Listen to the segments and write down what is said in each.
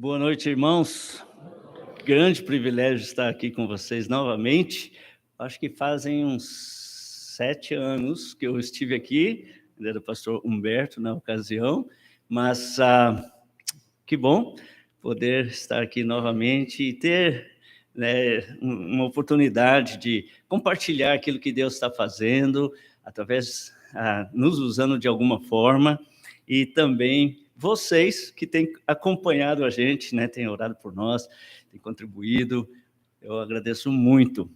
Boa noite, irmãos. Grande privilégio estar aqui com vocês novamente. Acho que fazem uns 7 anos que eu estive aqui, ainda era o pastor Humberto na ocasião, mas que bom poder estar aqui novamente e ter, né, uma oportunidade de compartilhar aquilo que Deus está fazendo, através, nos usando de alguma forma, e também vocês que têm acompanhado a gente, né, têm orado por nós, têm contribuído, eu agradeço muito.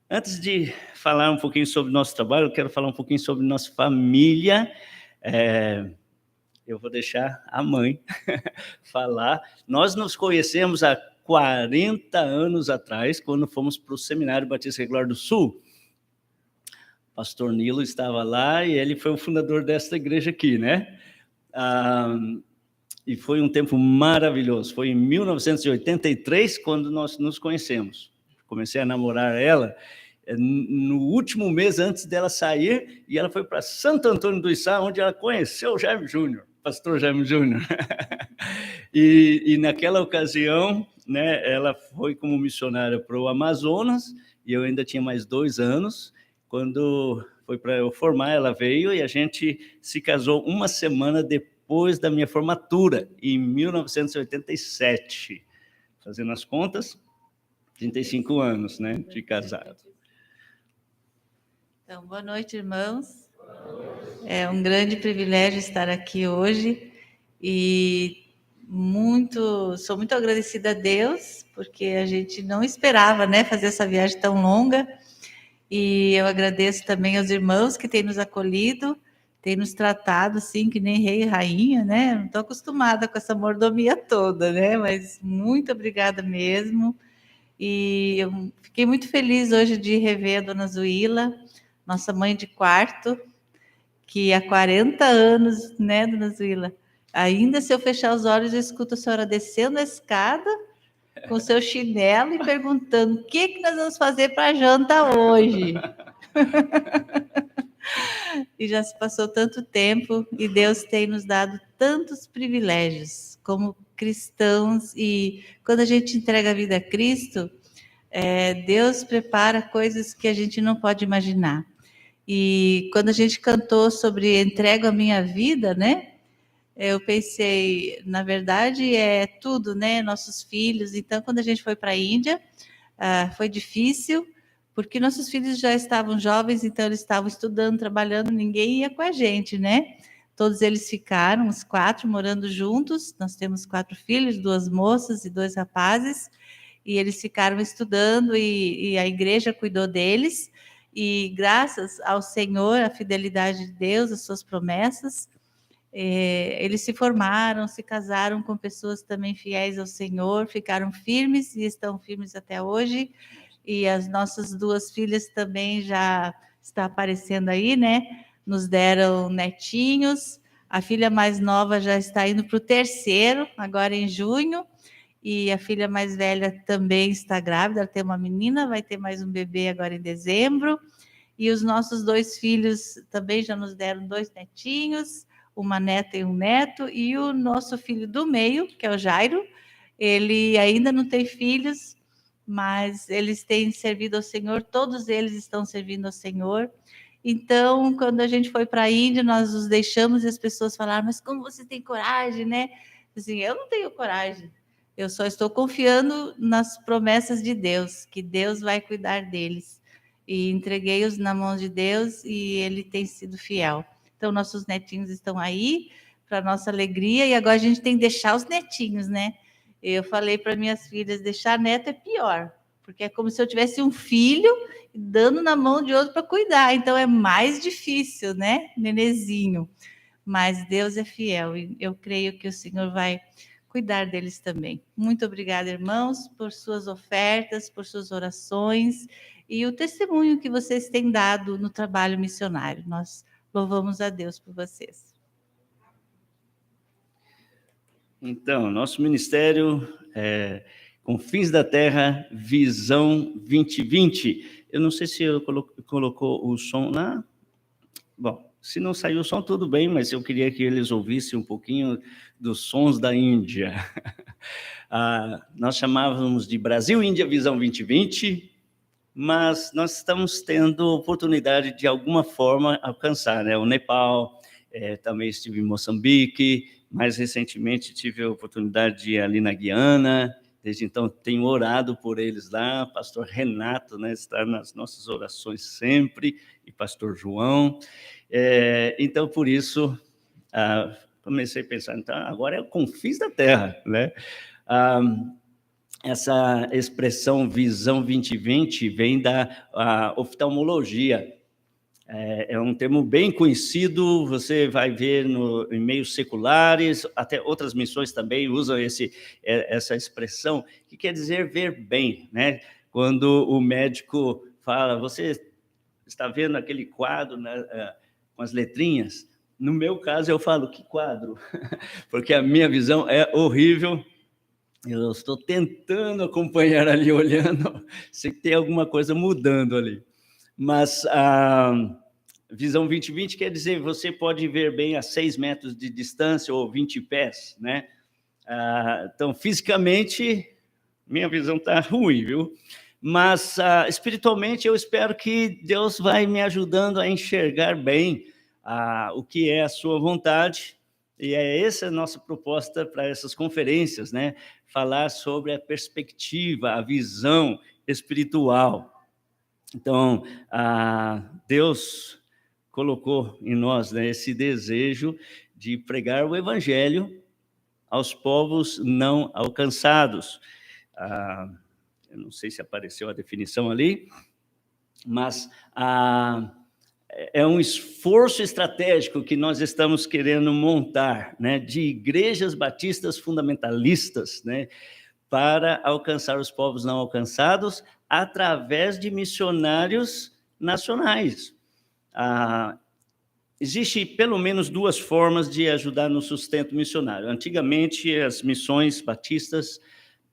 Antes de falar um pouquinho sobre o nosso trabalho, eu quero falar um pouquinho sobre nossa família. Eu vou deixar a mãe falar. Nós nos conhecemos há 40 anos atrás, quando fomos para o Seminário Batista Regular do Sul. O pastor Nilo estava lá e ele foi o fundador desta igreja aqui, né? E foi um tempo maravilhoso. Foi em 1983 quando nós nos conhecemos. Comecei a namorar ela no último mês antes dela sair, e ela foi para Santo Antônio do Içá, onde ela conheceu o Jaime Júnior, pastor Jaime Júnior. E naquela ocasião, né, ela foi como missionária para o Amazonas, e eu ainda tinha mais 2 anos. Quando foi para eu formar, ela veio e a gente se casou uma semana depois da minha formatura, em 1987. Fazendo as contas, 35 anos, né, de casado. Então, boa noite, irmãos. É um grande privilégio estar aqui hoje e sou muito agradecida a Deus, porque a gente não esperava, né, fazer essa viagem tão longa. E eu agradeço também aos irmãos que têm nos acolhido, têm nos tratado assim que nem rei e rainha, né? Não estou acostumada com essa mordomia toda, né? Mas muito obrigada mesmo. E eu fiquei muito feliz hoje de rever a dona Zuíla, nossa mãe de quarto, que há 40 anos, né, dona Zuíla? Ainda se eu fechar os olhos, eu escuto a senhora descendo a escada com seu chinelo e perguntando o que nós vamos fazer para a janta hoje. E já se passou tanto tempo e Deus tem nos dado tantos privilégios como cristãos, e quando a gente entrega a vida a Cristo, Deus prepara coisas que a gente não pode imaginar. E quando a gente cantou sobre entrego a minha vida, né? Eu pensei, na verdade, é tudo, né? Nossos filhos. Então, quando a gente foi para a Índia, foi difícil, porque nossos filhos já estavam jovens, então eles estavam estudando, trabalhando, ninguém ia com a gente, né? Todos eles ficaram, os 4, morando juntos. Nós temos 4 filhos, 2 moças e 2 rapazes, e eles ficaram estudando e a igreja cuidou deles. E graças ao Senhor, a fidelidade de Deus, as suas promessas, eles se formaram, se casaram com pessoas também fiéis ao Senhor, ficaram firmes e estão firmes até hoje. E as nossas 2 filhas também já está aparecendo aí, né? Nos deram netinhos. A filha mais nova já está indo para o 3º, agora em junho. E a filha mais velha também está grávida, ela tem uma menina, vai ter mais um bebê agora em dezembro. E os nossos 2 filhos também já nos deram 2 netinhos, uma neta e um neto. E o nosso filho do meio, que é o Jairo, ele ainda não tem filhos, mas eles têm servido ao Senhor, todos eles estão servindo ao Senhor. Então, quando a gente foi para a Índia, nós os deixamos e as pessoas falaram, mas como você tem coragem, né? Assim, eu não tenho coragem, eu só estou confiando nas promessas de Deus, que Deus vai cuidar deles. E entreguei-os na mão de Deus e Ele tem sido fiel. Então, nossos netinhos estão aí, para nossa alegria, e agora a gente tem que deixar os netinhos, né? Eu falei para minhas filhas, deixar neto é pior, porque é como se eu tivesse um filho dando na mão de outro para cuidar, então é mais difícil, né, nenezinho? Mas Deus é fiel e eu creio que o Senhor vai cuidar deles também. Muito obrigada, irmãos, por suas ofertas, por suas orações e o testemunho que vocês têm dado no trabalho missionário. Nós louvamos a Deus por vocês. Então, nosso ministério é Confins da Terra, Visão 2020. Eu não sei se eu colocou o som na... Bom, se não saiu o som, tudo bem, mas eu queria que eles ouvissem um pouquinho dos sons da Índia. Nós chamávamos de Brasil Índia Visão 2020, mas nós estamos tendo oportunidade de alguma forma alcançar, né? O Nepal, também estive em Moçambique, mais recentemente tive a oportunidade de ir ali na Guiana, desde então tenho orado por eles lá, pastor Renato, né, está nas nossas orações sempre, e pastor João, então por isso comecei a pensar, então agora é o confins da terra, né? Essa expressão Visão 2020 vem da oftalmologia. É um termo bem conhecido, você vai ver em meios seculares, até outras missões também usam essa expressão, que quer dizer ver bem, né? Quando o médico fala, você está vendo aquele quadro, né, com as letrinhas? No meu caso, eu falo, que quadro? Porque a minha visão é horrível. Eu estou tentando acompanhar ali, olhando, sei que tem alguma coisa mudando ali. Mas a Visão 2020 quer dizer você pode ver bem a 6 metros de distância ou 20 pés, né? Então, fisicamente, minha visão está ruim, viu? Mas, espiritualmente, eu espero que Deus vai me ajudando a enxergar bem o que é a sua vontade, e essa a nossa proposta para essas conferências, né? Falar sobre a perspectiva, a visão espiritual. Então, Deus colocou em nós, né, esse desejo de pregar o evangelho aos povos não alcançados. Eu não sei se apareceu a definição ali, mas é um esforço estratégico que nós estamos querendo montar, né, de igrejas batistas fundamentalistas, né, para alcançar os povos não alcançados através de missionários nacionais. Existe pelo menos 2 formas de ajudar no sustento missionário. Antigamente, as missões batistas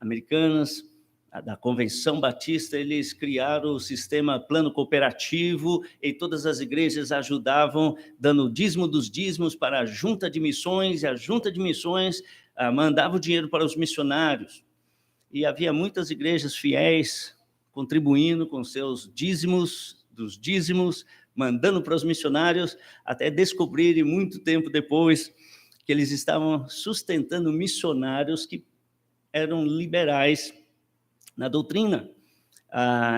americanas, da Convenção Batista, eles criaram o sistema plano cooperativo, e todas as igrejas ajudavam, dando o dízimo dos dízimos para a junta de missões, e a junta de missões mandava o dinheiro para os missionários. E havia muitas igrejas fiéis contribuindo com seus dízimos, dos dízimos, mandando para os missionários, até descobrirem muito tempo depois que eles estavam sustentando missionários que eram liberais na doutrina.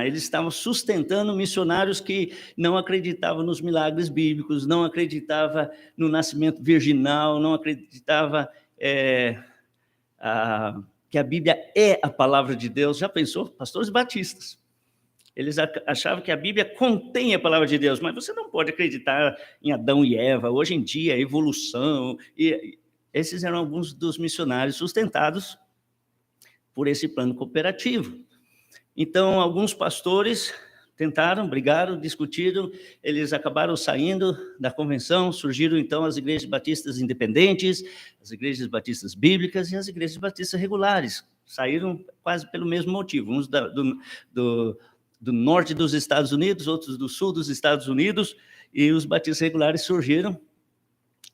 Eles estavam sustentando missionários que não acreditavam nos milagres bíblicos, não acreditavam no nascimento virginal, não acreditavam que a Bíblia é a palavra de Deus. Já pensou? Pastores batistas. Eles achavam que a Bíblia contém a palavra de Deus, mas você não pode acreditar em Adão e Eva, hoje em dia, evolução. E esses eram alguns dos missionários sustentados por esse plano cooperativo. Então, alguns pastores tentaram, brigaram, discutiram, eles acabaram saindo da convenção, surgiram então as igrejas batistas independentes, as igrejas batistas bíblicas e as igrejas batistas regulares. Saíram quase pelo mesmo motivo, uns do norte dos Estados Unidos, outros do sul dos Estados Unidos, e os batistas regulares surgiram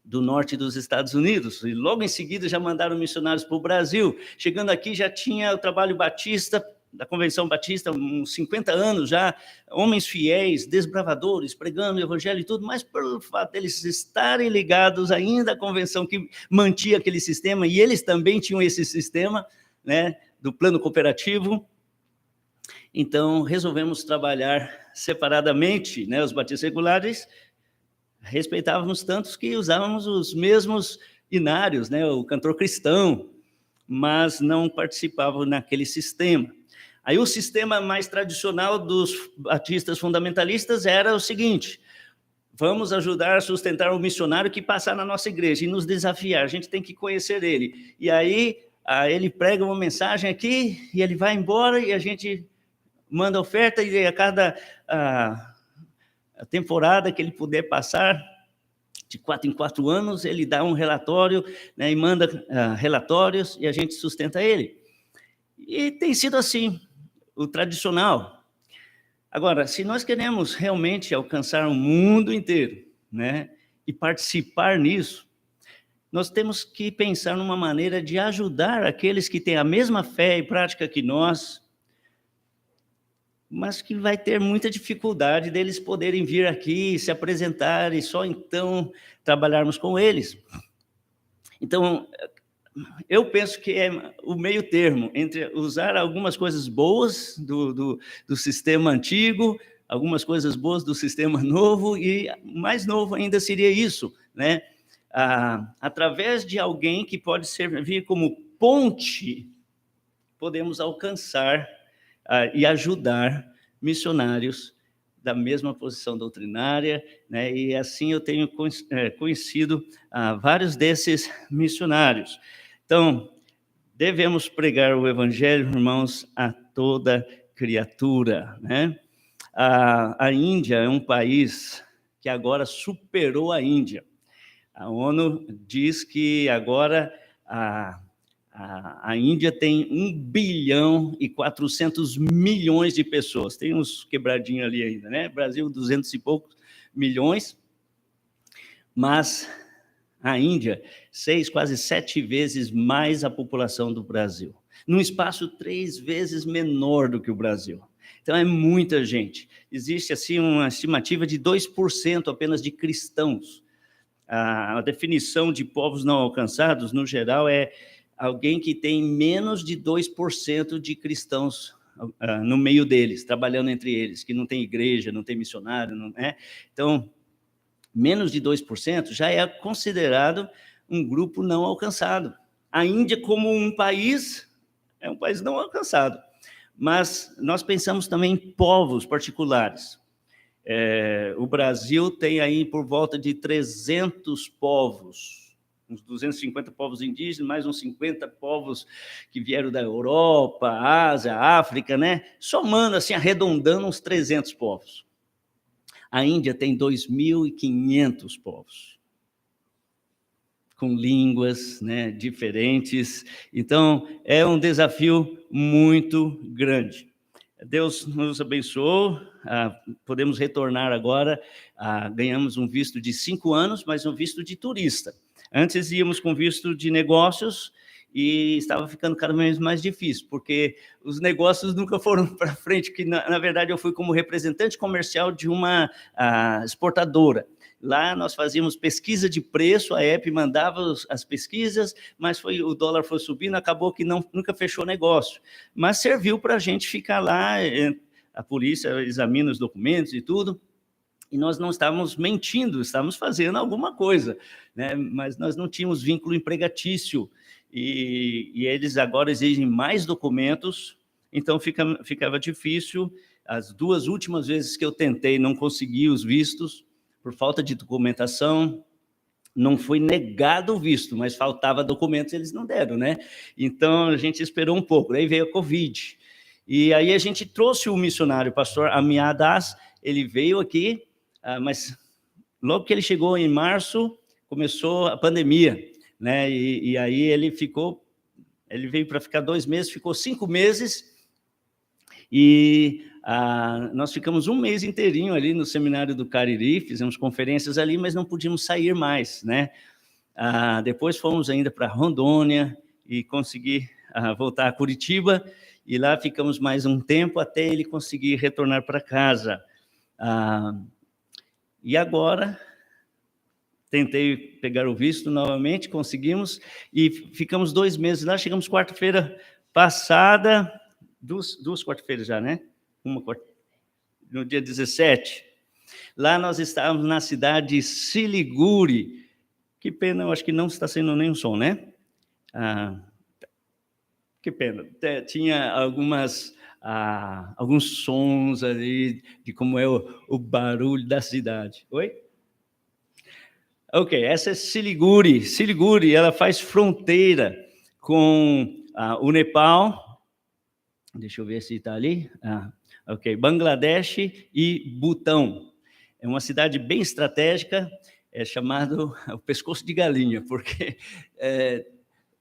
do norte dos Estados Unidos, e logo em seguida já mandaram missionários para o Brasil. Chegando aqui já tinha o trabalho batista, da Convenção Batista, uns 50 anos já, homens fiéis, desbravadores, pregando o evangelho e tudo, mas pelo fato deles estarem ligados ainda à convenção que mantinha aquele sistema, e eles também tinham esse sistema, né, do plano cooperativo. Então, resolvemos trabalhar separadamente, né, os batistas regulares, respeitávamos tantos que usávamos os mesmos inários, né, o cantor cristão, mas não participavam naquele sistema. Aí o sistema mais tradicional dos batistas fundamentalistas era o seguinte: vamos ajudar a sustentar o missionário que passar na nossa igreja e nos desafiar, a gente tem que conhecer ele. E aí ele prega uma mensagem aqui e ele vai embora e a gente manda oferta, e a cada a temporada que ele puder passar, de 4 em 4 anos, ele dá um relatório, né, e manda relatórios, e a gente sustenta ele. E tem sido assim, o tradicional. Agora, se nós queremos realmente alcançar o mundo inteiro, né, e participar nisso, nós temos que pensar numa maneira de ajudar aqueles que têm a mesma fé e prática que nós, mas que vai ter muita dificuldade deles poderem vir aqui, se apresentar e só então trabalharmos com eles. Então, eu penso que é o meio termo entre usar algumas coisas boas do sistema antigo, algumas coisas boas do sistema novo, e mais novo ainda seria isso, né? Através de alguém que pode servir como ponte, podemos alcançar e ajudar missionários da mesma posição doutrinária, né? E assim eu tenho conhecido vários desses missionários. Então, devemos pregar o evangelho, irmãos, a toda criatura, né? A Índia é um país que agora superou a Índia. A ONU diz que agora a Índia tem 1 bilhão e 400 milhões de pessoas. Tem uns quebradinhos ali ainda, né? Brasil, 200 e poucos milhões. Mas a Índia, quase 7 vezes mais a população do Brasil. Num espaço 3 vezes menor do que o Brasil. Então, é muita gente. Existe, assim, uma estimativa de 2% apenas de cristãos. A definição de povos não alcançados, no geral, é alguém que tem menos de 2% de cristãos no meio deles, trabalhando entre eles, que não tem igreja, não tem missionário, não é? Então, menos de 2% já é considerado um grupo não alcançado. A Índia, como um país, é um país não alcançado. Mas nós pensamos também em povos particulares. O Brasil tem aí por volta de 300 povos, uns 250 povos indígenas, mais uns 50 povos que vieram da Europa, Ásia, África, né? Somando, assim, arredondando, uns 300 povos. A Índia tem 2.500 povos, com línguas, né, diferentes. Então, é um desafio muito grande. Deus nos abençoou, podemos retornar agora, ganhamos um visto de 5 anos, mas um visto de turista. Antes íamos com visto de negócios e estava ficando cada vez mais difícil, porque os negócios nunca foram para frente, que na verdade eu fui como representante comercial de uma exportadora. Lá nós fazíamos pesquisa de preço, a EP mandava as pesquisas, mas o dólar foi subindo, acabou que nunca fechou negócio. Mas serviu para a gente ficar lá, a polícia examina os documentos e tudo, e nós não estávamos mentindo, estávamos fazendo alguma coisa, né? Mas nós não tínhamos vínculo empregatício, e eles agora exigem mais documentos, então ficava difícil. As 2 últimas vezes que eu tentei, não consegui os vistos, por falta de documentação. Não foi negado o visto, mas faltava documentos, eles não deram, né? Então, a gente esperou um pouco, daí veio a Covid. E aí a gente trouxe o missionário, o pastor Amiad Das, ele veio aqui, mas logo que ele chegou em março, começou a pandemia, né? E aí ele veio para ficar 2 meses, ficou 5 meses, e nós ficamos 1 mês inteirinho ali no seminário do Cariri, fizemos conferências ali, mas não podíamos sair mais, né? Depois fomos ainda para Rondônia e consegui voltar a Curitiba, e lá ficamos mais um tempo até ele conseguir retornar para casa. E agora tentei pegar o visto novamente, conseguimos, e ficamos 2 meses lá, chegamos quarta-feira passada, 2 quarta-feiras já, né? No dia 17. Lá nós estávamos na cidade de Siliguri. Que pena, eu acho que não está sendo nenhum som, né? Que pena. Tinha alguns sons ali de como é o barulho da cidade. Oi? Ok, essa é Siliguri. Siliguri, ela faz fronteira com o Nepal. Deixa eu ver se está ali. Ok, Bangladesh e Butão. É uma cidade bem estratégica, é chamado o pescoço de galinha, porque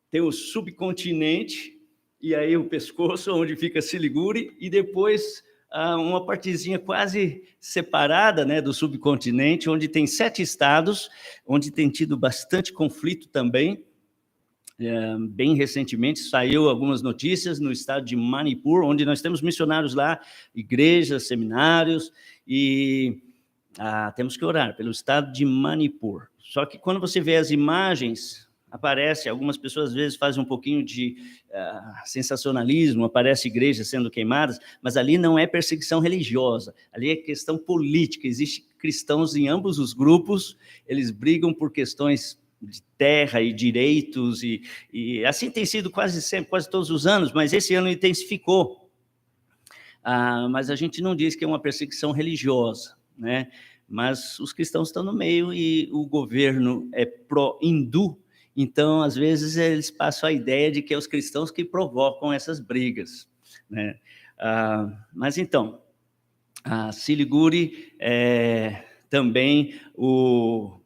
tem o subcontinente, e aí o pescoço, onde fica Siliguri, e depois uma partezinha quase separada, né, do subcontinente, onde tem 7 estados, onde tem tido bastante conflito também. Bem recentemente saiu algumas notícias no estado de Manipur, onde nós temos missionários lá, igrejas, seminários, e temos que orar pelo estado de Manipur. Só que quando você vê as imagens, aparece, algumas pessoas às vezes fazem um pouquinho de sensacionalismo, aparece igrejas sendo queimadas, mas ali não é perseguição religiosa, ali é questão política, existem cristãos em ambos os grupos, eles brigam por questões de terra e direitos, e assim tem sido quase sempre, quase todos os anos, mas esse ano intensificou. Mas a gente não diz que é uma perseguição religiosa, né? Mas os cristãos estão no meio e o governo é pró-hindu, então, às vezes, eles passam a ideia de que é os cristãos que provocam essas brigas, né? Mas, então, a Siliguri é também o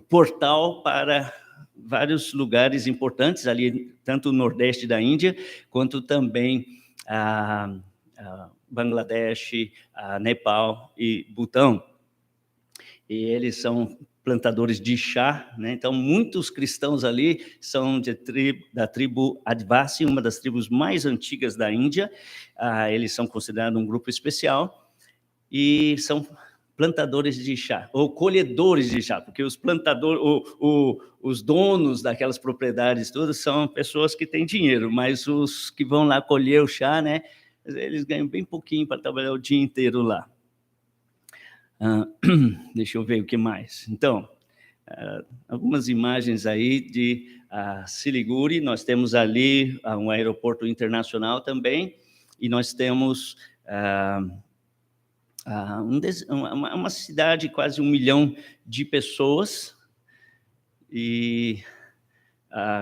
portal para vários lugares importantes, ali, tanto o nordeste da Índia, quanto também Bangladesh, Nepal e Butão. E eles são plantadores de chá, né? Então, muitos cristãos ali são da tribo Adivasi, uma das tribos mais antigas da Índia. Eles são considerados um grupo especial e são plantadores de chá, ou colhedores de chá, porque os plantadores, os donos daquelas propriedades todas são pessoas que têm dinheiro, mas os que vão lá colher o chá, né, eles ganham bem pouquinho para trabalhar o dia inteiro lá. Deixa eu ver o que mais. Então, algumas imagens aí de Siliguri, nós temos ali um aeroporto internacional também, e nós temos uma cidade, quase 1 milhão de pessoas, e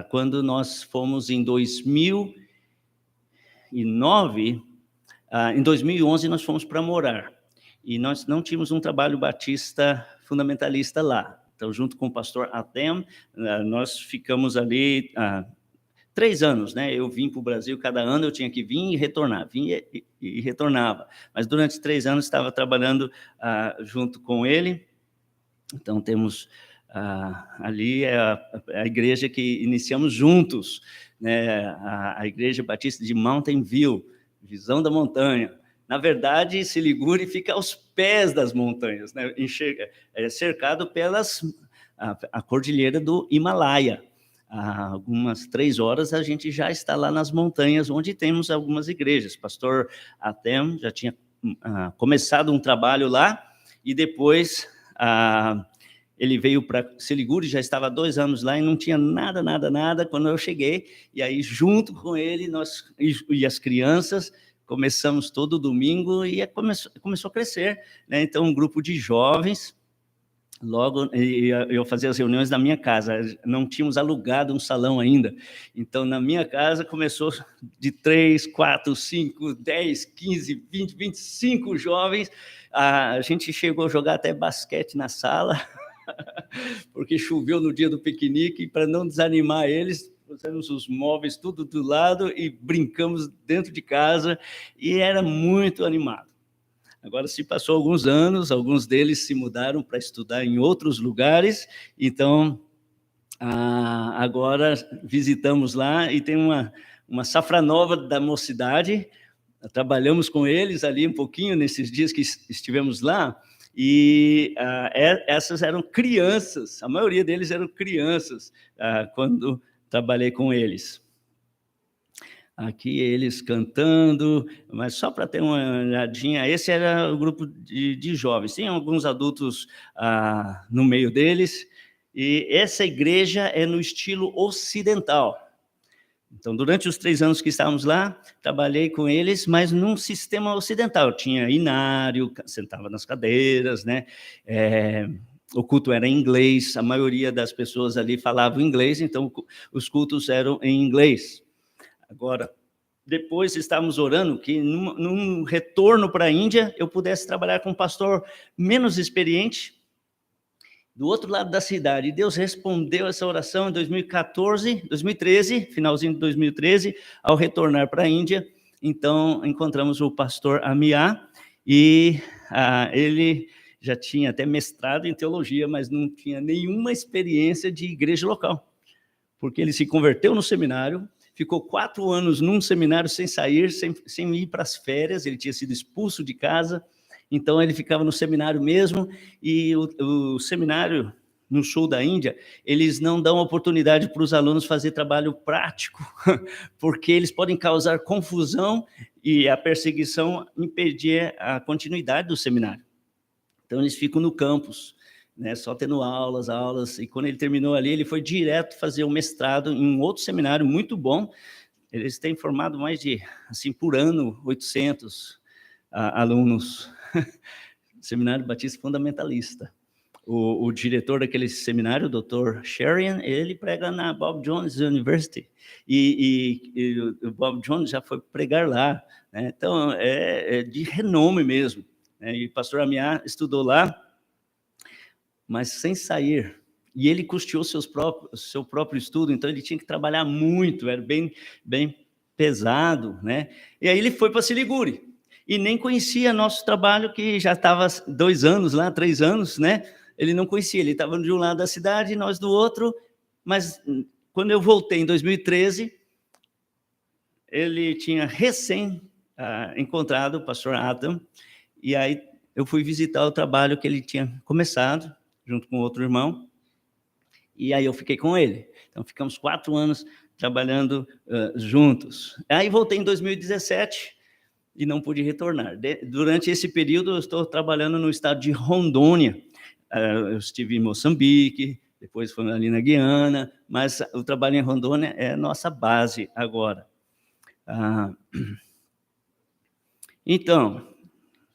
quando nós fomos em 2009, em 2011 nós fomos para morar, e nós não tínhamos um trabalho batista fundamentalista lá. Então, junto com o pastor Atem, nós ficamos ali 3 anos, né? Eu vim para o Brasil, cada ano eu tinha que vir e retornar, vinha e retornava. Mas durante 3 anos estava trabalhando junto com ele. Então, temos ali a igreja que iniciamos juntos, né? A Igreja Batista de Mountain View, Visão da Montanha. Na verdade, Siliguri fica aos pés das montanhas, né? Cercado pelas a cordilheira do Himalaia. Há algumas 3 horas a gente já está lá nas montanhas, onde temos algumas igrejas. Pastor Atem já tinha começado um trabalho lá, e depois ele veio para Siliguri, já estava há 2 anos lá e não tinha nada quando eu cheguei, e aí junto com ele, nós e as crianças, começamos todo domingo e começou a crescer, né? Então, um grupo de jovens, logo eu fazia as reuniões na minha casa, não tínhamos alugado um salão ainda, então na minha casa começou de 3, 4, 5, 10, 15, 20, 25 jovens, a gente chegou a jogar até basquete na sala, porque choveu no dia do piquenique, e para não desanimar eles, pusemos os móveis tudo do lado e brincamos dentro de casa, e era muito animado. Agora, se passou alguns anos, alguns deles se mudaram para estudar em outros lugares, então, agora visitamos lá, e tem uma safra nova da mocidade, trabalhamos com eles ali um pouquinho, nesses dias que estivemos lá, e essas eram crianças, a maioria deles eram crianças, quando trabalhei com eles. Aqui eles cantando, mas só para ter uma olhadinha, esse era o grupo de jovens, tem alguns adultos no meio deles, e essa igreja é no estilo ocidental. Então, durante os 3 anos que estávamos lá, trabalhei com eles, mas num sistema ocidental, tinha inário, sentava nas cadeiras, né? O culto era em inglês, a maioria das pessoas ali falavam inglês, então os cultos eram em inglês. Agora, depois estávamos orando que num retorno para a Índia, eu pudesse trabalhar com um pastor menos experiente, do outro lado da cidade. E Deus respondeu essa oração em 2013, finalzinho de 2013, ao retornar para a Índia. Então, encontramos o pastor Amiá, e ele já tinha até mestrado em teologia, mas não tinha nenhuma experiência de igreja local, porque ele se converteu no seminário, ficou 4 anos num seminário sem sair, sem ir para as férias, ele tinha sido expulso de casa, então ele ficava no seminário mesmo, e o seminário no sul da Índia, eles não dão oportunidade para os alunos fazer trabalho prático, porque eles podem causar confusão e a perseguição impedir a continuidade do seminário. Então, eles ficam no campus, né, só tendo aulas, e quando ele terminou ali, ele foi direto fazer um mestrado em um outro seminário muito bom. Eles têm formado mais de, assim, por ano, 800 alunos. Seminário Batista Fundamentalista. O diretor daquele seminário, o Dr. Sherian, ele prega na Bob Jones University, e o Bob Jones já foi pregar lá, né? Então, é de renome mesmo, né? E o pastor Amiá estudou lá, mas sem sair, e ele custeou seu próprio estudo, então ele tinha que trabalhar muito, era bem pesado, né? E aí ele foi para Siliguri, e nem conhecia nosso trabalho, que já estava 2 anos lá, 3 anos, né? Ele não conhecia, ele estava de um lado da cidade, nós do outro, mas quando eu voltei em 2013, ele tinha recém encontrado o pastor Adam, e aí eu fui visitar o trabalho que ele tinha começado, junto com outro irmão, e aí eu fiquei com ele. Então, ficamos 4 anos trabalhando juntos. Aí voltei em 2017 e não pude retornar. Durante esse período, eu estou trabalhando no estado de Rondônia. Eu estive em Moçambique, depois fui ali na Guiana, mas o trabalho em Rondônia é a nossa base agora. Então,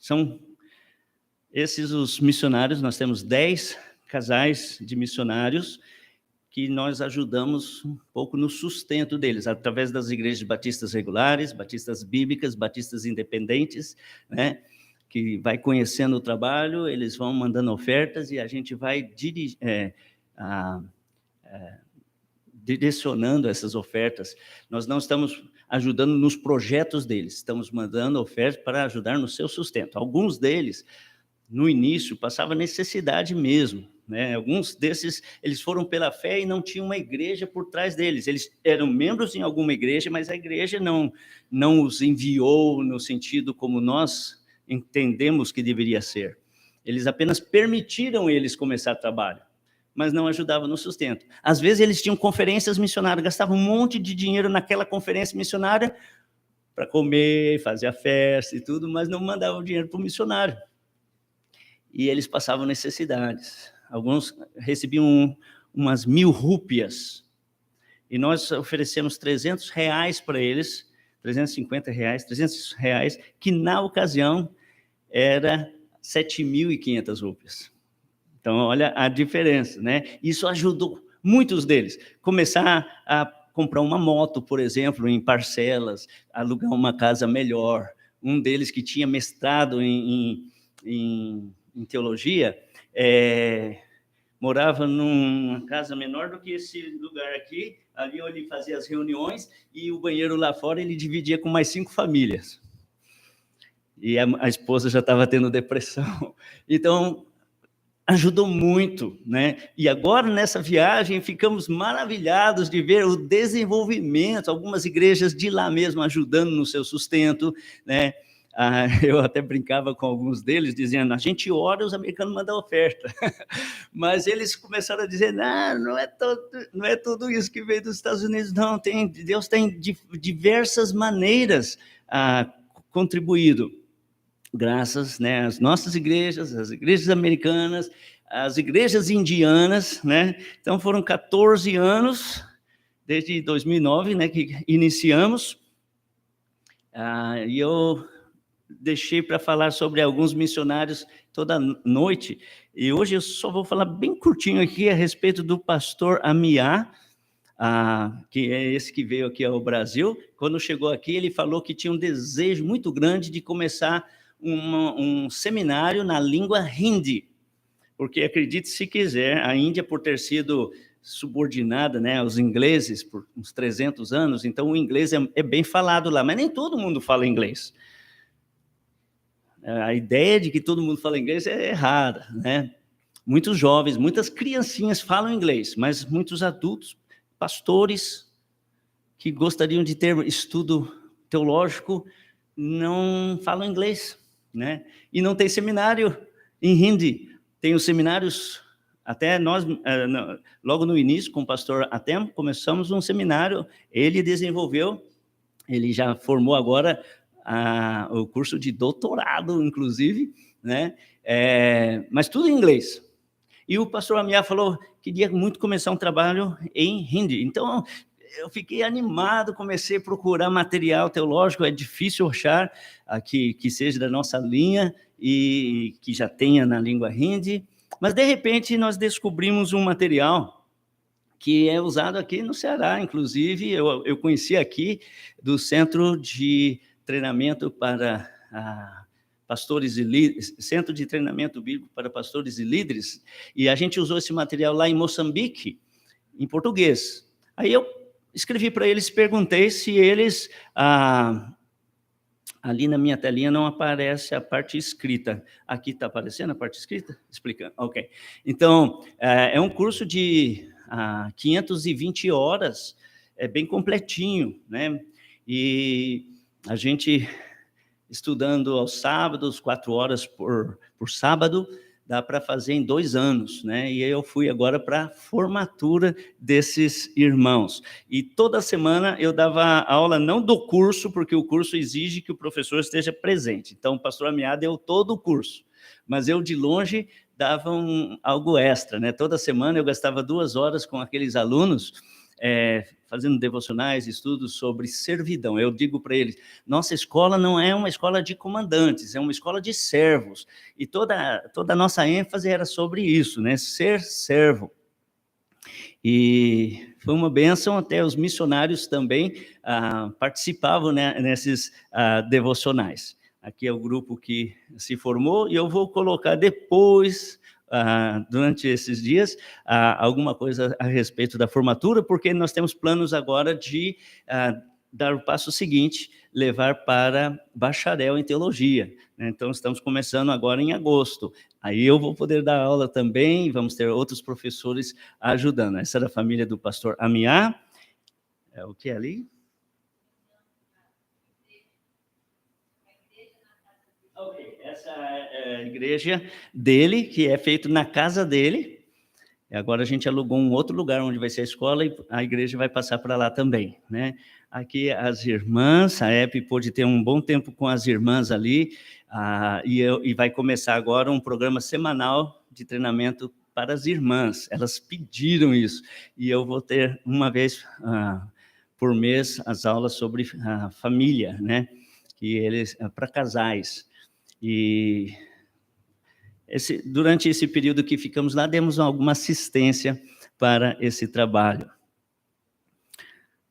são esses os missionários. Nós temos 10 casais de missionários que nós ajudamos um pouco no sustento deles, através das igrejas batistas regulares, batistas bíblicas, batistas independentes, né? Que vai conhecendo o trabalho, eles vão mandando ofertas e a gente vai direcionando essas ofertas. Nós não estamos ajudando nos projetos deles, estamos mandando ofertas para ajudar no seu sustento. Alguns deles, no início, passavam necessidade mesmo, né? Alguns desses, eles foram pela fé e não tinham uma igreja por trás deles. Eles eram membros em alguma igreja, mas a igreja não os enviou no sentido como nós entendemos que deveria ser. Eles apenas permitiram eles começar trabalho, mas não ajudavam no sustento. Às vezes eles tinham conferências missionárias, gastavam um monte de dinheiro naquela conferência missionária para comer, fazer a festa e tudo, mas não mandavam dinheiro para o missionário. E eles passavam necessidades. Alguns recebiam umas 1.000 rúpias, e nós oferecemos R$300 para eles, R$350, R$300, que na ocasião era 7.500 rúpias. Então, olha a diferença, né? Isso ajudou muitos deles. Começar a comprar uma moto, por exemplo, em parcelas, alugar uma casa melhor. Um deles que tinha mestrado em teologia, morava numa casa menor do que esse lugar aqui, ali onde ele fazia as reuniões, e o banheiro lá fora ele dividia com mais 5 famílias. E a esposa já estava tendo depressão. Então, ajudou muito, né? E agora, nessa viagem, ficamos maravilhados de ver o desenvolvimento, algumas igrejas de lá mesmo ajudando no seu sustento, né? Eu até brincava com alguns deles, dizendo, a gente ora, os americanos mandam oferta. Mas eles começaram a dizer, não é tudo isso que veio dos Estados Unidos, não. Deus tem de diversas maneiras contribuído, graças, né, às nossas igrejas, às igrejas americanas, às igrejas indianas, né? Então, foram 14 anos, desde 2009, né, que iniciamos, e eu deixei para falar sobre alguns missionários toda noite, e hoje eu só vou falar bem curtinho aqui a respeito do pastor Amiá, que é esse que veio aqui ao Brasil. Quando chegou aqui, ele falou que tinha um desejo muito grande de começar um seminário na língua hindi, porque, acredite se quiser, a Índia, por ter sido subordinada, né, aos ingleses por uns 300 anos, então o inglês é bem falado lá, mas nem todo mundo fala inglês. A ideia de que todo mundo fala inglês é errada, né? Muitos jovens, muitas criancinhas falam inglês, mas muitos adultos, pastores, que gostariam de ter estudo teológico, não falam inglês, né? E não tem seminário em Hindi. Tem os seminários, até nós, logo no início, com o pastor Atem, começamos um seminário, ele desenvolveu, ele já formou agora o curso de doutorado, inclusive, né? Mas tudo em inglês. E o pastor Amiá falou que queria muito começar um trabalho em Hindi. Então, eu fiquei animado, comecei a procurar material teológico, é difícil achar que seja da nossa linha e que já tenha na língua Hindi, mas, de repente, nós descobrimos um material que é usado aqui no Ceará, inclusive, eu conheci aqui do Centro de Treinamento para Pastores e Líderes, Centro de Treinamento Bíblico para Pastores e Líderes, e a gente usou esse material lá em Moçambique, em português. Aí eu escrevi para eles, perguntei se eles... ali na minha telinha não aparece a parte escrita. Aqui está aparecendo a parte escrita? Explicando, ok. Então, é um curso de 520 horas, é bem completinho, né? E a gente, estudando aos sábados, 4 horas por sábado, dá para fazer em 2 anos, né? E eu fui agora para a formatura desses irmãos. E toda semana eu dava aula, não do curso, porque o curso exige que o professor esteja presente. Então, o pastor Amiá deu todo o curso, mas eu, de longe, dava algo extra, né? Toda semana eu gastava 2 horas com aqueles alunos, fazendo devocionais, estudos sobre servidão. Eu digo para eles, nossa escola não é uma escola de comandantes, é uma escola de servos. E toda a nossa ênfase era sobre isso, né? Ser servo. E foi uma bênção, até os missionários também participavam, né, nesses devocionais. Aqui é o grupo que se formou, e eu vou colocar depois... durante esses dias, alguma coisa a respeito da formatura, porque nós temos planos agora de dar o passo seguinte, levar para bacharel em teologia, né? Então, estamos começando agora em agosto. Aí eu vou poder dar aula também, vamos ter outros professores ajudando. Essa é da família do pastor Amiá. É o que é ali? Ok, essa é a igreja dele, que é feito na casa dele. E agora a gente alugou um outro lugar onde vai ser a escola, e a igreja vai passar para lá também, né? Aqui as irmãs, a EP pôde ter um bom tempo com as irmãs ali, e vai começar agora um programa semanal de treinamento para as irmãs. Elas pediram isso, e eu vou ter uma vez por mês as aulas sobre a família, né? Que eles para casais. E durante esse período que ficamos lá, demos alguma assistência para esse trabalho.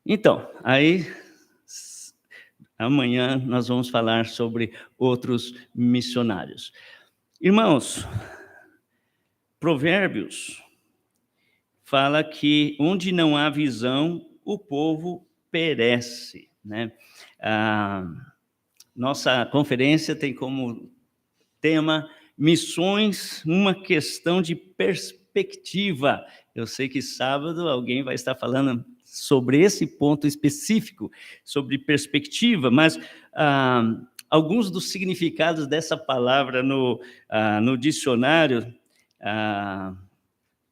Então, aí, amanhã nós vamos falar sobre outros missionários. Irmãos, Provérbios fala que onde não há visão, o povo perece, né? Nossa conferência tem como tema missões, uma questão de perspectiva. Eu sei que sábado alguém vai estar falando sobre esse ponto específico, sobre perspectiva, mas alguns dos significados dessa palavra no dicionário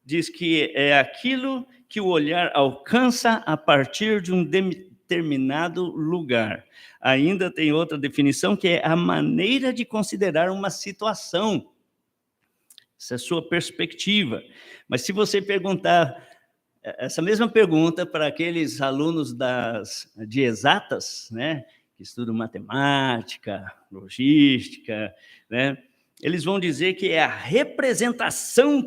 diz que é aquilo que o olhar alcança a partir de um determinado lugar. Ainda tem outra definição, que é a maneira de considerar uma situação. Essa é a sua perspectiva. Mas se você perguntar essa mesma pergunta para aqueles alunos de exatas, né, que estudam matemática, logística, né, eles vão dizer que é a representação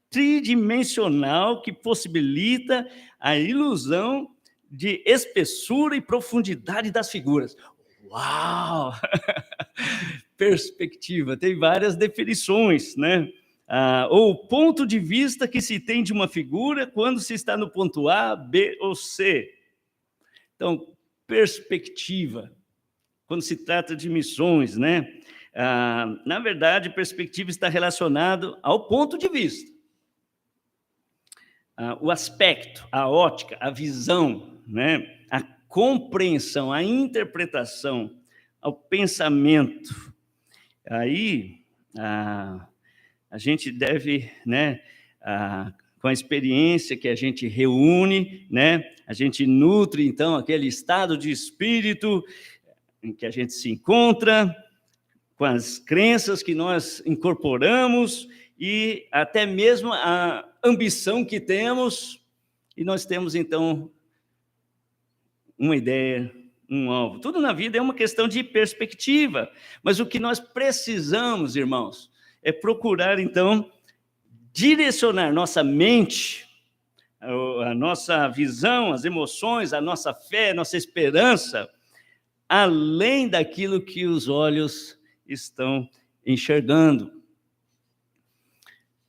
tridimensional que possibilita a ilusão de espessura e profundidade das figuras. Uau! Perspectiva, tem várias definições, né? ou o ponto de vista que se tem de uma figura quando se está no ponto A, B ou C. Então, perspectiva, quando se trata de missões, né? Na verdade, perspectiva está relacionado ao ponto de vista. O aspecto, a ótica, a visão, né? A compreensão, a interpretação, ao pensamento. Aí, a gente deve, né, com a experiência que a gente reúne, né, a gente nutre, então, aquele estado de espírito em que a gente se encontra, com as crenças que nós incorporamos e até mesmo a ambição que temos, e nós temos, então, uma ideia, um alvo. Tudo na vida é uma questão de perspectiva, mas o que nós precisamos, irmãos, é procurar, então, direcionar nossa mente, a nossa visão, as emoções, a nossa fé, a nossa esperança, além daquilo que os olhos estão enxergando.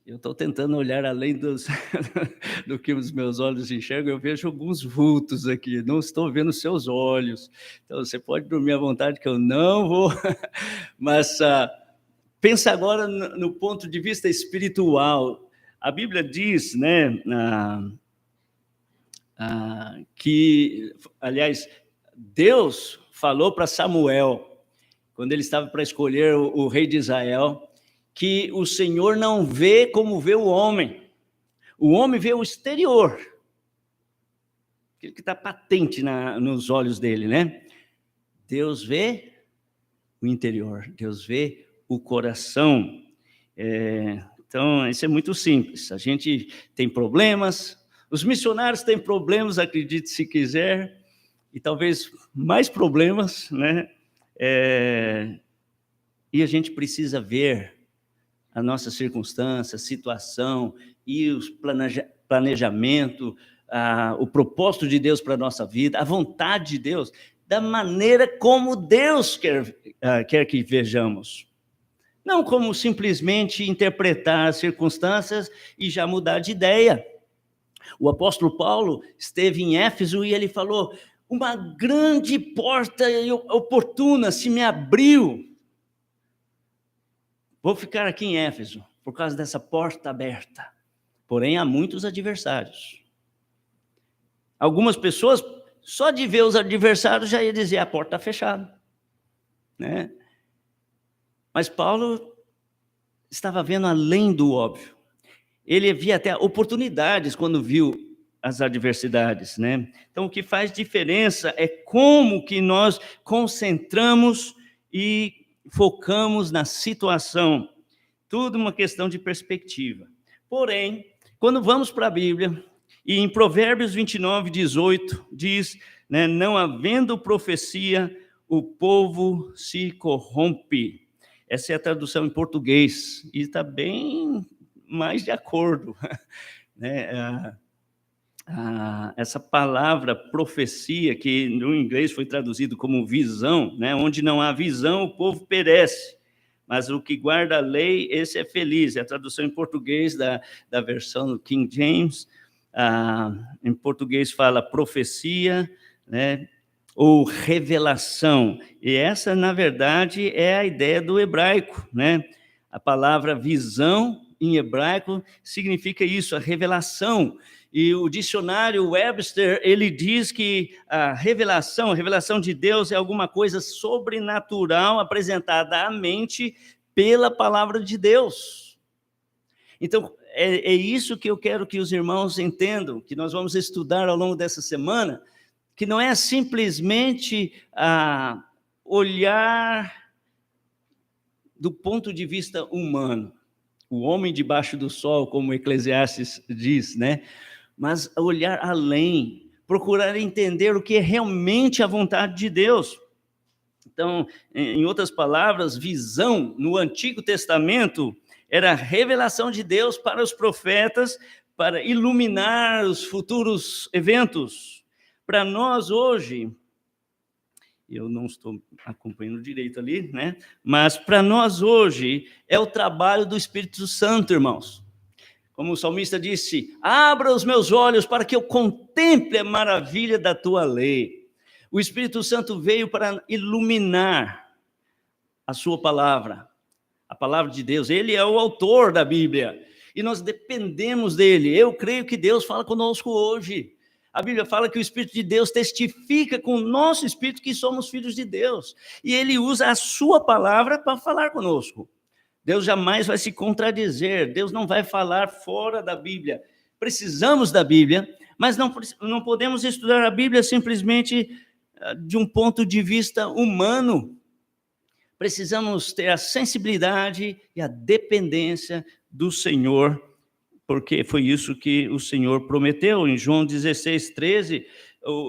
Eu estou tentando olhar além do que os meus olhos enxergam, eu vejo alguns vultos aqui, não estou vendo seus olhos. Então, você pode dormir à vontade, que eu não vou, mas pensa agora no ponto de vista espiritual. A Bíblia diz, né, que, aliás, Deus falou para Samuel, quando ele estava para escolher o rei de Israel, que o Senhor não vê como vê o homem. O homem vê o exterior, aquilo que está patente nos olhos dele, né? Deus vê o interior, Deus vê o coração. Então, isso é muito simples. A gente tem problemas, os missionários têm problemas, acredite se quiser, e talvez mais problemas, né? E a gente precisa ver a nossa circunstância, a situação e o planejamento, o propósito de Deus para a nossa vida, a vontade de Deus, da maneira como Deus quer que vejamos. Não como simplesmente interpretar as circunstâncias e já mudar de ideia. O apóstolo Paulo esteve em Éfeso e ele falou: uma grande porta oportuna se me abriu. Vou ficar aqui em Éfeso por causa dessa porta aberta. Porém, há muitos adversários. Algumas pessoas, só de ver os adversários, já ia dizer: a porta está fechada, né? Mas Paulo estava vendo além do óbvio. Ele via até oportunidades quando viu as adversidades, né? Então, o que faz diferença é como que nós concentramos e focamos na situação. Tudo uma questão de perspectiva. Porém, quando vamos para a Bíblia, e em Provérbios 29:18, diz, né, não havendo profecia, o povo se corrompe. Essa é a tradução em português, e está bem mais de acordo, né? Essa palavra profecia, que no inglês foi traduzido como visão, né? Onde não há visão, o povo perece, mas o que guarda a lei, esse é feliz. É a tradução em português da versão do King James. Em português fala profecia, né? Ou revelação, e essa, na verdade, é a ideia do hebraico, né? A palavra visão, em hebraico, significa isso, a revelação. E o dicionário Webster, ele diz que a revelação de Deus é alguma coisa sobrenatural apresentada à mente pela palavra de Deus. Então, é isso que eu quero que os irmãos entendam, que nós vamos estudar ao longo dessa semana, que não é simplesmente olhar do ponto de vista humano, o homem debaixo do sol, como Eclesiastes diz, né? Mas olhar além, procurar entender o que é realmente a vontade de Deus. Então, em outras palavras, visão no Antigo Testamento era a revelação de Deus para os profetas, para iluminar os futuros eventos. Para nós hoje, Eu não estou acompanhando direito ali, né? Mas para nós hoje é o trabalho do Espírito Santo, irmãos. Como o salmista disse: abra os meus olhos para que eu contemple a maravilha da tua lei. O Espírito Santo veio para iluminar a sua palavra, a palavra de Deus. Ele é o autor da Bíblia e nós dependemos dele. Eu creio que Deus fala conosco hoje. A Bíblia fala que o Espírito de Deus testifica com o nosso espírito que somos filhos de Deus. E ele usa a sua palavra para falar conosco. Deus jamais vai se contradizer. Deus não vai falar fora da Bíblia. Precisamos da Bíblia, mas não podemos estudar a Bíblia simplesmente de um ponto de vista humano. Precisamos ter a sensibilidade e a dependência do Senhor, porque foi isso que o Senhor prometeu. Em João 16, 13,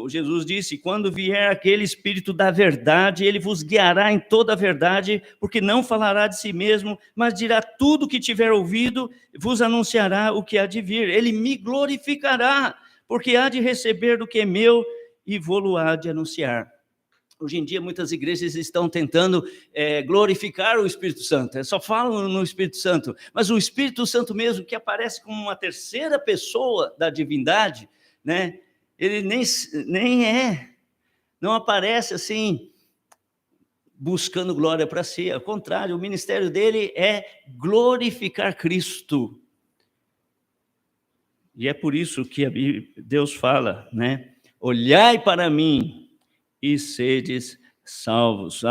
Jesus disse: quando vier aquele Espírito da verdade, ele vos guiará em toda a verdade, porque não falará de si mesmo, mas dirá tudo o que tiver ouvido, vos anunciará o que há de vir. Ele me glorificará, porque há de receber do que é meu e vou-lo há de anunciar. Hoje em dia, muitas igrejas estão tentando glorificar o Espírito Santo. Só falam no Espírito Santo. Mas o Espírito Santo mesmo, que aparece como uma terceira pessoa da divindade, né? Ele não aparece assim, buscando glória para si. Ao contrário, o ministério dele é glorificar Cristo. E é por isso que Deus fala, né? Olhai para mim e sedes salvos.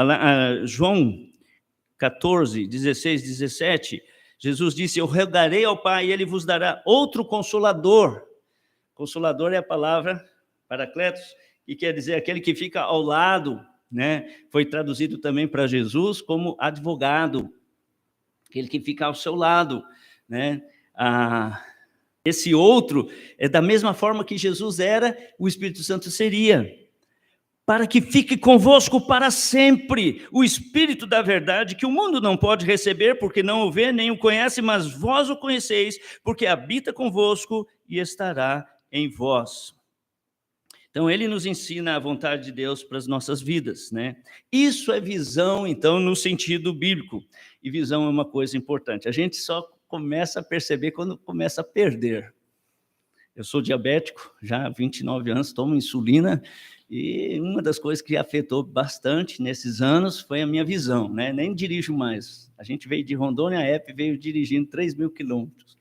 João 14, 16, 17, Jesus disse: eu rogarei ao Pai e ele vos dará outro Consolador. Consolador é a palavra Paracletos, que quer dizer aquele que fica ao lado, né? Foi traduzido também para Jesus como advogado, aquele que fica ao seu lado, né? Esse outro é da mesma forma que Jesus era, o Espírito Santo seria, para que fique convosco para sempre o Espírito da verdade, que o mundo não pode receber, porque não o vê nem o conhece, mas vós o conheceis, porque habita convosco e estará em vós. Então, ele nos ensina a vontade de Deus para as nossas vidas, né? Isso é visão, então, no sentido bíblico. E visão é uma coisa importante. A gente só começa a perceber quando começa a perder. Eu sou diabético, já há 29 anos, tomo insulina, e uma das coisas que afetou bastante nesses anos foi a minha visão, né? Nem dirijo mais. A gente veio de Rondônia, a EP veio dirigindo 3.000 quilômetros.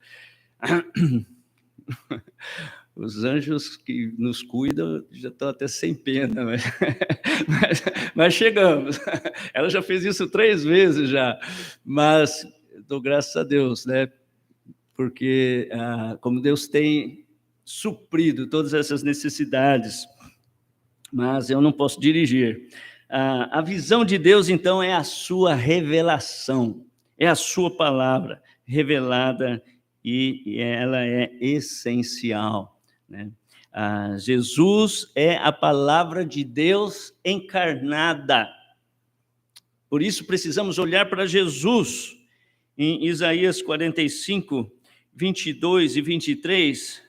Os anjos que nos cuidam já estão até sem pena, mas chegamos. Ela já fez isso 3 vezes já, mas dou graças a Deus, né? Porque como Deus tem suprido todas essas necessidades, mas eu não posso dirigir. A visão de Deus, então, é a sua revelação, é a sua palavra revelada, e ela é essencial, né? Jesus é a palavra de Deus encarnada. Por isso precisamos olhar para Jesus. Em Isaías 45, 22 e 23,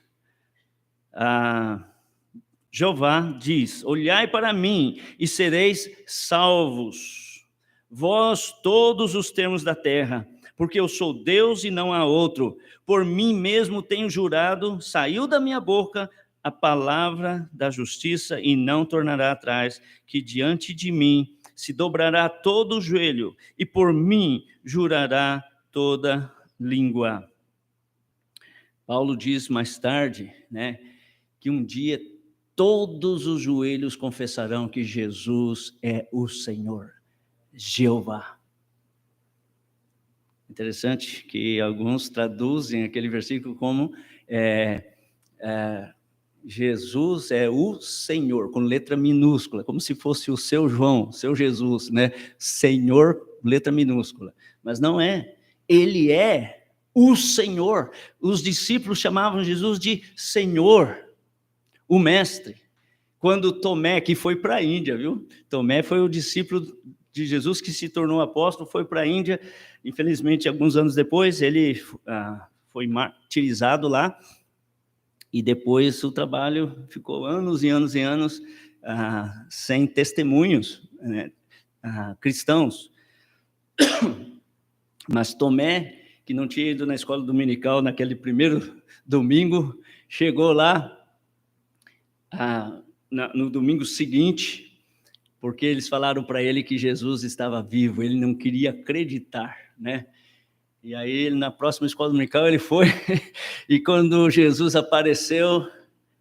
Jeová diz: olhai para mim e sereis salvos, vós todos os termos da terra, porque eu sou Deus e não há outro. Por mim mesmo tenho jurado, saiu da minha boca a palavra da justiça e não tornará atrás, que diante de mim se dobrará todo o joelho e por mim jurará toda língua. Paulo diz mais tarde, né, que um dia todos os joelhos confessarão que Jesus é o Senhor, Jeová. Interessante que alguns traduzem aquele versículo como Jesus é o Senhor, com letra minúscula, como se fosse o seu João, seu Jesus, né? Senhor, letra minúscula. Mas não é. Ele é o Senhor. Os discípulos chamavam Jesus de Senhor, o Mestre. Quando Tomé, que foi para a Índia, viu? Tomé foi o discípulo de Jesus que se tornou apóstolo, foi para a Índia. Infelizmente, alguns anos depois, ele foi martirizado lá. E depois o trabalho ficou anos e anos e anos sem testemunhos. né, cristãos. Mas Tomé, que não tinha ido na escola dominical naquele primeiro domingo, chegou lá no domingo seguinte, porque eles falaram para ele que Jesus estava vivo, ele não queria acreditar, né? E aí, na próxima escola dominical, ele foi, e quando Jesus apareceu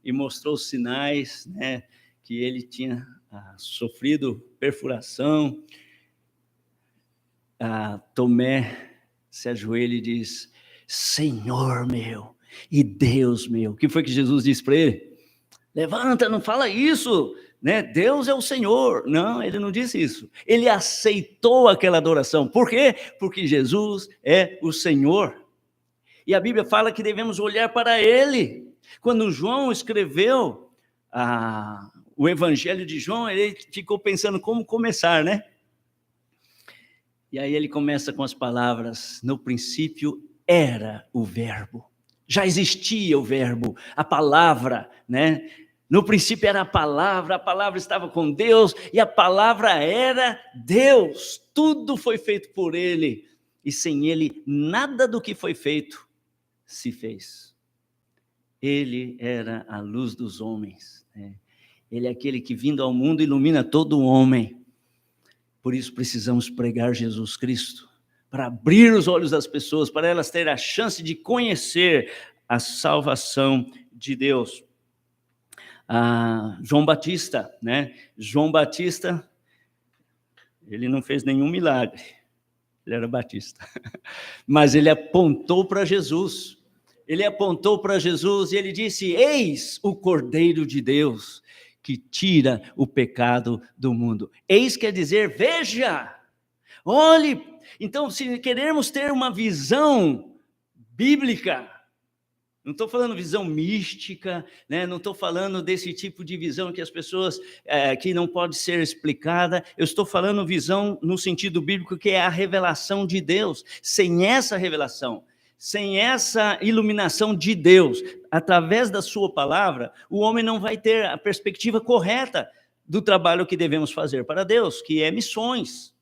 e mostrou os sinais, né, que ele tinha sofrido perfuração, Tomé se ajoelha e diz: Senhor meu e Deus meu. O que foi que Jesus disse para ele? Levanta, não fala isso, né? Deus é o Senhor. Não, ele não disse isso. Ele aceitou aquela adoração. Por quê? Porque Jesus é o Senhor. E a Bíblia fala que devemos olhar para ele. Quando João escreveu o Evangelho de João, ele ficou pensando como começar, né? E aí ele começa com as palavras: no princípio era o verbo. Já existia o verbo, a palavra, né? No princípio era a palavra estava com Deus, e a palavra era Deus. Tudo foi feito por ele, e sem ele, nada do que foi feito se fez. Ele era a luz dos homens, né? Ele é aquele que, vindo ao mundo, ilumina todo homem. Por isso precisamos pregar Jesus Cristo, para abrir os olhos das pessoas, para elas terem a chance de conhecer a salvação de Deus. João Batista, né? João Batista, ele não fez nenhum milagre, ele era batista, mas ele apontou para Jesus. Ele apontou para Jesus e ele disse: eis o Cordeiro de Deus, que tira o pecado do mundo. Eis quer dizer, veja, olhe. Então, se queremos ter uma visão bíblica, não estou falando visão mística, né? Não estou falando desse tipo de visão que as pessoas, que não pode ser explicada. Eu estou falando visão no sentido bíblico, que é a revelação de Deus. Sem essa revelação, sem essa iluminação de Deus, através da sua palavra, o homem não vai ter a perspectiva correta do trabalho que devemos fazer para Deus, que é missões.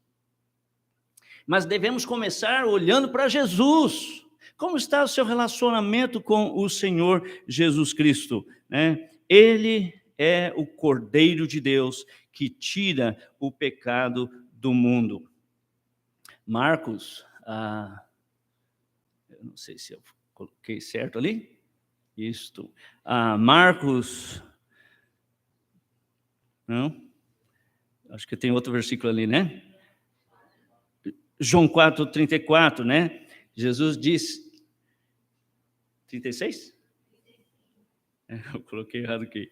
Mas devemos começar olhando para Jesus. Como está o seu relacionamento com o Senhor Jesus Cristo, né? Ele é o Cordeiro de Deus que tira o pecado do mundo. Marcos, eu não sei se eu coloquei certo ali. Isto. Marcos, não? Acho que tem outro versículo ali, né? João 4:34, né? Jesus diz, 36? Eu coloquei errado aqui.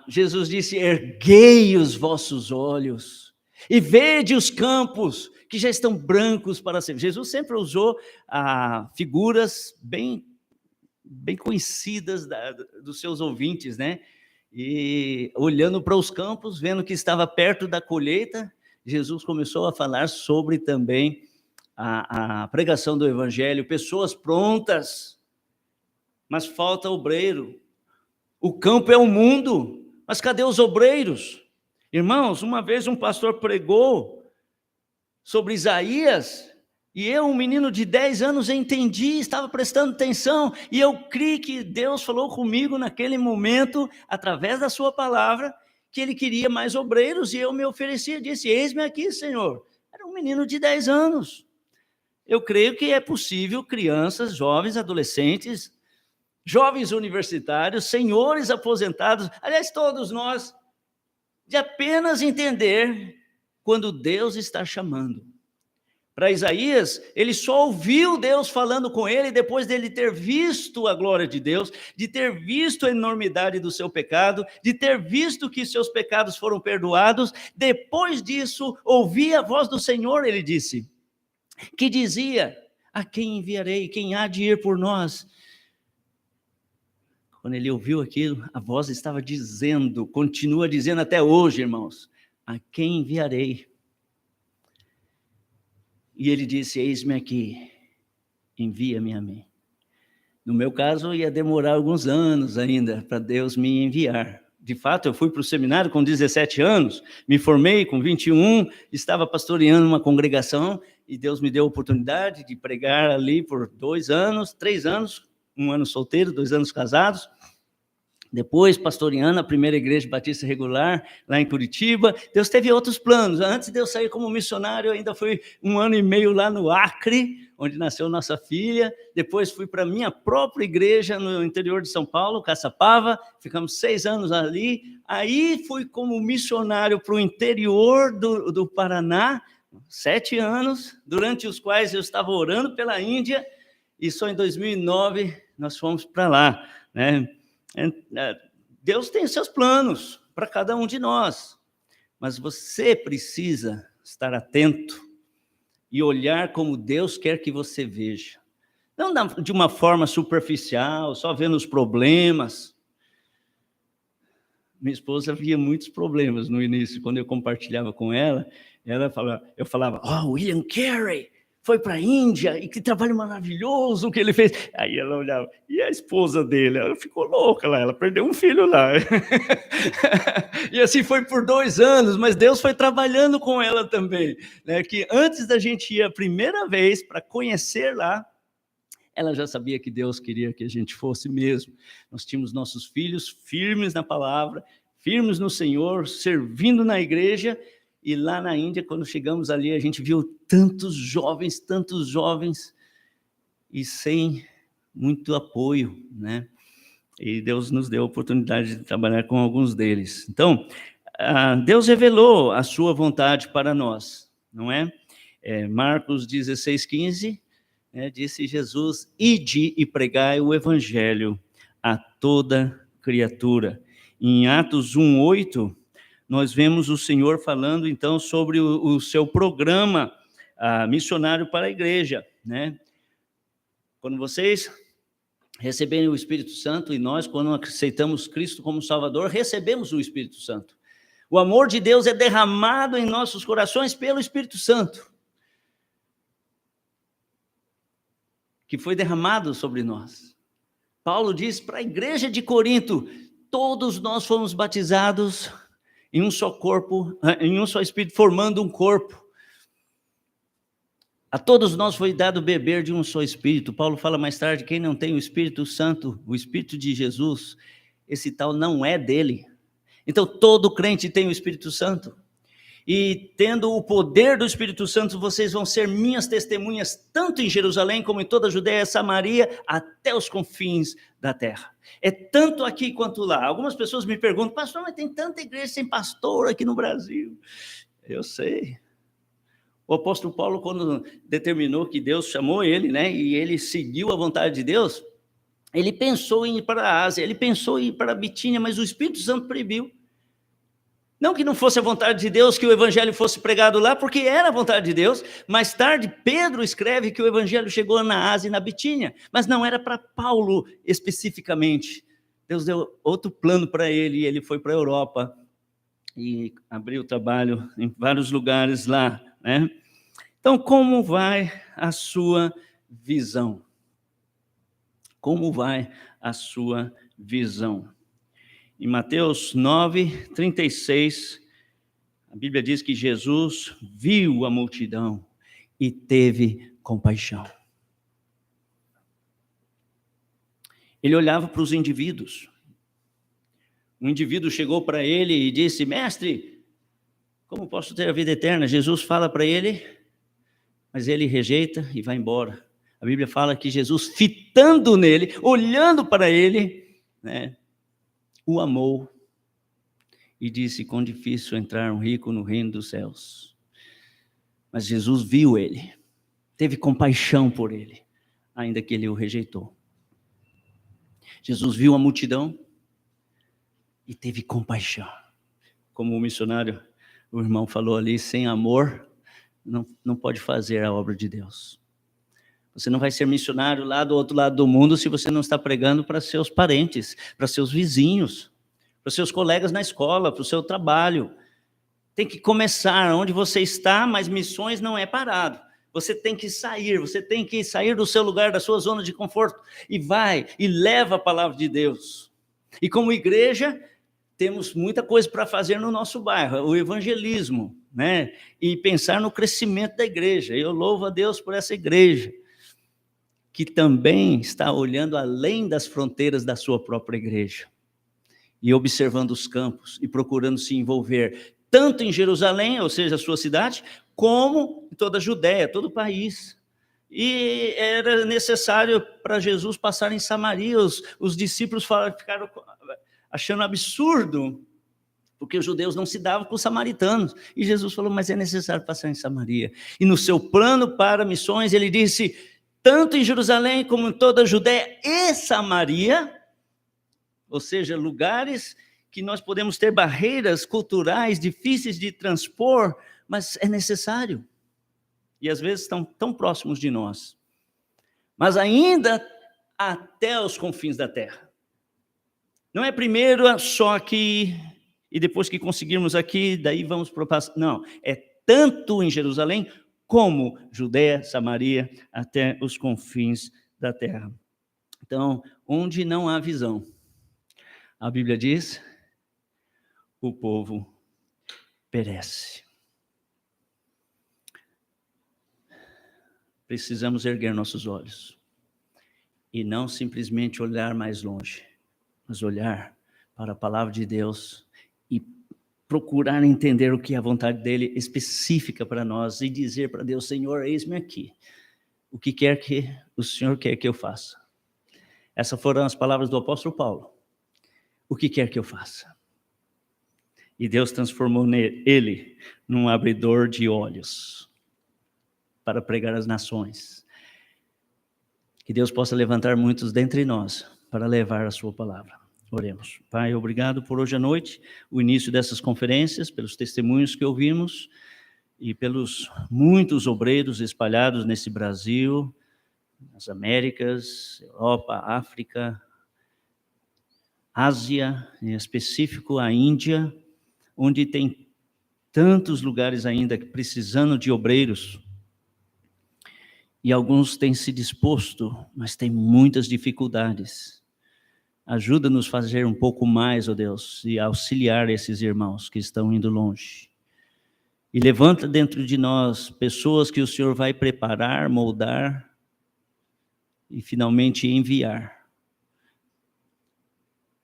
Jesus disse: erguei os vossos olhos e vede os campos que já estão brancos para sempre. Jesus sempre usou figuras bem conhecidas dos seus ouvintes, né? E olhando para os campos, vendo que estava perto da colheita, Jesus começou a falar sobre também a pregação do evangelho, pessoas prontas, mas falta obreiro. O campo é o mundo, mas cadê os obreiros? Irmãos, uma vez um pastor pregou sobre Isaías, e eu, um menino de 10 anos, entendi, estava prestando atenção, e eu creio que Deus falou comigo naquele momento, através da sua palavra, que ele queria mais obreiros, e eu me ofereci, disse: eis-me aqui, Senhor. Era um menino de 10 anos. Eu creio que é possível crianças, jovens, adolescentes, jovens universitários, senhores aposentados, aliás, todos nós, de apenas entender quando Deus está chamando. Para Isaías, ele só ouviu Deus falando com ele depois dele ter visto a glória de Deus, de ter visto a enormidade do seu pecado, de ter visto que seus pecados foram perdoados. Depois disso, ouvi a voz do Senhor, ele disse, que dizia: a quem enviarei? Quem há de ir por nós? Quando ele ouviu aquilo, a voz estava dizendo, continua dizendo até hoje, irmãos: a quem enviarei? E ele disse: eis-me aqui, envia-me a mim. No meu caso, ia demorar alguns anos ainda para Deus me enviar, De fato, eu fui para o seminário com 17 anos, me formei com 21, estava pastoreando uma congregação e Deus me deu a oportunidade de pregar ali por 2 anos, 3 anos, 1 ano solteiro, 2 anos casados. Depois, pastoreando a primeira igreja batista regular, lá em Curitiba. Deus teve outros planos. Antes de eu sair como missionário, eu ainda fui 1 ano e meio lá no Acre, onde nasceu nossa filha. Depois fui para a minha própria igreja no interior de São Paulo, Caçapava. Ficamos 6 anos ali. Aí fui como missionário para o interior do Paraná, 7 anos, durante os quais eu estava orando pela Índia. E só em 2009 nós fomos para lá, né? Deus tem seus planos para cada um de nós, mas você precisa estar atento e olhar como Deus quer que você veja. Não de uma forma superficial, só vendo os problemas. Minha esposa via muitos problemas no início, quando eu compartilhava com ela, eu falava, William Carey foi para a Índia, e que trabalho maravilhoso que ele fez. Aí ela olhava, e a esposa dele? Ela ficou louca lá, ela perdeu um filho lá. E assim foi por 2 anos, mas Deus foi trabalhando com ela também, né? Que antes da gente ir a primeira vez para conhecer lá, ela já sabia que Deus queria que a gente fosse mesmo. Nós tínhamos nossos filhos firmes na palavra, firmes no Senhor, servindo na igreja. E lá na Índia, quando chegamos ali, a gente viu tantos jovens, e sem muito apoio, né? E Deus nos deu a oportunidade de trabalhar com alguns deles. Então, Deus revelou a sua vontade para nós, não é? Marcos 16:15, disse Jesus, ide e pregai o evangelho a toda criatura. Em Atos 1:8, nós vemos o Senhor falando, então, sobre o seu programa missionário para a igreja, né? Quando vocês receberem o Espírito Santo, e nós, quando aceitamos Cristo como Salvador, recebemos o Espírito Santo. O amor de Deus é derramado em nossos corações pelo Espírito Santo, que foi derramado sobre nós. Paulo diz para a igreja de Corinto, todos nós fomos batizados em um só corpo, em um só Espírito, formando um corpo. A todos nós foi dado beber de um só Espírito. Paulo fala mais tarde, quem não tem o Espírito Santo, o Espírito de Jesus, esse tal não é dele. Então, todo crente tem o Espírito Santo. E tendo o poder do Espírito Santo, vocês vão ser minhas testemunhas, tanto em Jerusalém, como em toda a Judéia, Samaria, até os confins da terra. É tanto aqui quanto lá. Algumas pessoas me perguntam, pastor, mas tem tanta igreja sem pastor aqui no Brasil. Eu sei. O apóstolo Paulo, quando determinou que Deus chamou ele, né, e ele seguiu a vontade de Deus, ele pensou em ir para a Ásia, ele pensou em ir para a Bitínia, mas o Espírito Santo proibiu. Não que não fosse a vontade de Deus que o evangelho fosse pregado lá, porque era a vontade de Deus. Mais tarde, Pedro escreve que o evangelho chegou na Ásia e na Bitínia, mas não era para Paulo especificamente. Deus deu outro plano para ele, e ele foi para a Europa e abriu trabalho em vários lugares lá, né? Então, como vai a sua visão? Como vai a sua visão? Em Mateus 9:36, a Bíblia diz que Jesus viu a multidão e teve compaixão. Ele olhava para os indivíduos. Um indivíduo chegou para ele e disse, mestre, como posso ter a vida eterna? Jesus fala para ele, mas ele rejeita e vai embora. A Bíblia fala que Jesus, fitando nele, olhando para ele, né, o amou e disse, quão difícil entrar um rico no reino dos céus. Mas Jesus viu ele, teve compaixão por ele, ainda que ele o rejeitou. Jesus viu a multidão e teve compaixão. Como o missionário, o irmão falou ali, sem amor, não pode fazer a obra de Deus. Você não vai ser missionário lá do outro lado do mundo se você não está pregando para seus parentes, para seus vizinhos, para seus colegas na escola, para o seu trabalho. Tem que começar onde você está, mas missões não é parado. Você tem que sair do seu lugar, da sua zona de conforto, e vai, e leva a palavra de Deus. E como igreja, temos muita coisa para fazer no nosso bairro, o evangelismo, né? E pensar no crescimento da igreja. Eu louvo a Deus por essa igreja, que também está olhando além das fronteiras da sua própria igreja, e observando os campos, e procurando se envolver, tanto em Jerusalém, ou seja, a sua cidade, como em toda a Judéia, todo o país. E era necessário para Jesus passar em Samaria. Os discípulos ficaram achando absurdo, porque os judeus não se davam com os samaritanos. E Jesus falou, mas é necessário passar em Samaria. E no seu plano para missões, ele disse, tanto em Jerusalém como em toda a Judéia e Samaria, ou seja, lugares que nós podemos ter barreiras culturais difíceis de transpor, mas é necessário. E às vezes estão tão próximos de nós. Mas ainda até os confins da terra. Não é primeiro só aqui, e depois que conseguirmos aqui, daí vamos para o passado. Não, é tanto em Jerusalém, como Judéia, Samaria, até os confins da terra. Então, onde não há visão, a Bíblia diz, o povo perece. Precisamos erguer nossos olhos e não simplesmente olhar mais longe, mas olhar para a palavra de Deus e procurar entender o que é a vontade dele específica para nós e dizer para Deus, Senhor, eis-me aqui. O que quer que o Senhor quer que eu faça? Essas foram as palavras do apóstolo Paulo. O que quer que eu faça? E Deus transformou ele num abridor de olhos para pregar às nações. Que Deus possa levantar muitos dentre nós para levar a sua palavra. Oremos. Pai, obrigado por hoje à noite, o início dessas conferências, pelos testemunhos que ouvimos e pelos muitos obreiros espalhados nesse Brasil, nas Américas, Europa, África, Ásia, em específico a Índia, onde tem tantos lugares ainda precisando de obreiros. E alguns têm se disposto, mas tem muitas dificuldades. Ajuda-nos a fazer um pouco mais, ó Deus, e auxiliar esses irmãos que estão indo longe. E levanta dentro de nós pessoas que o Senhor vai preparar, moldar e finalmente enviar.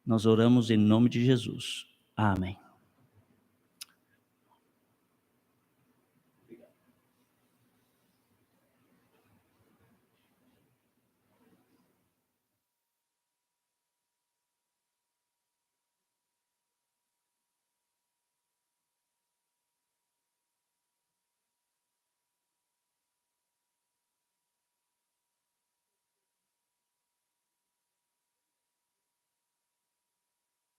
Nós oramos em nome de Jesus. Amém.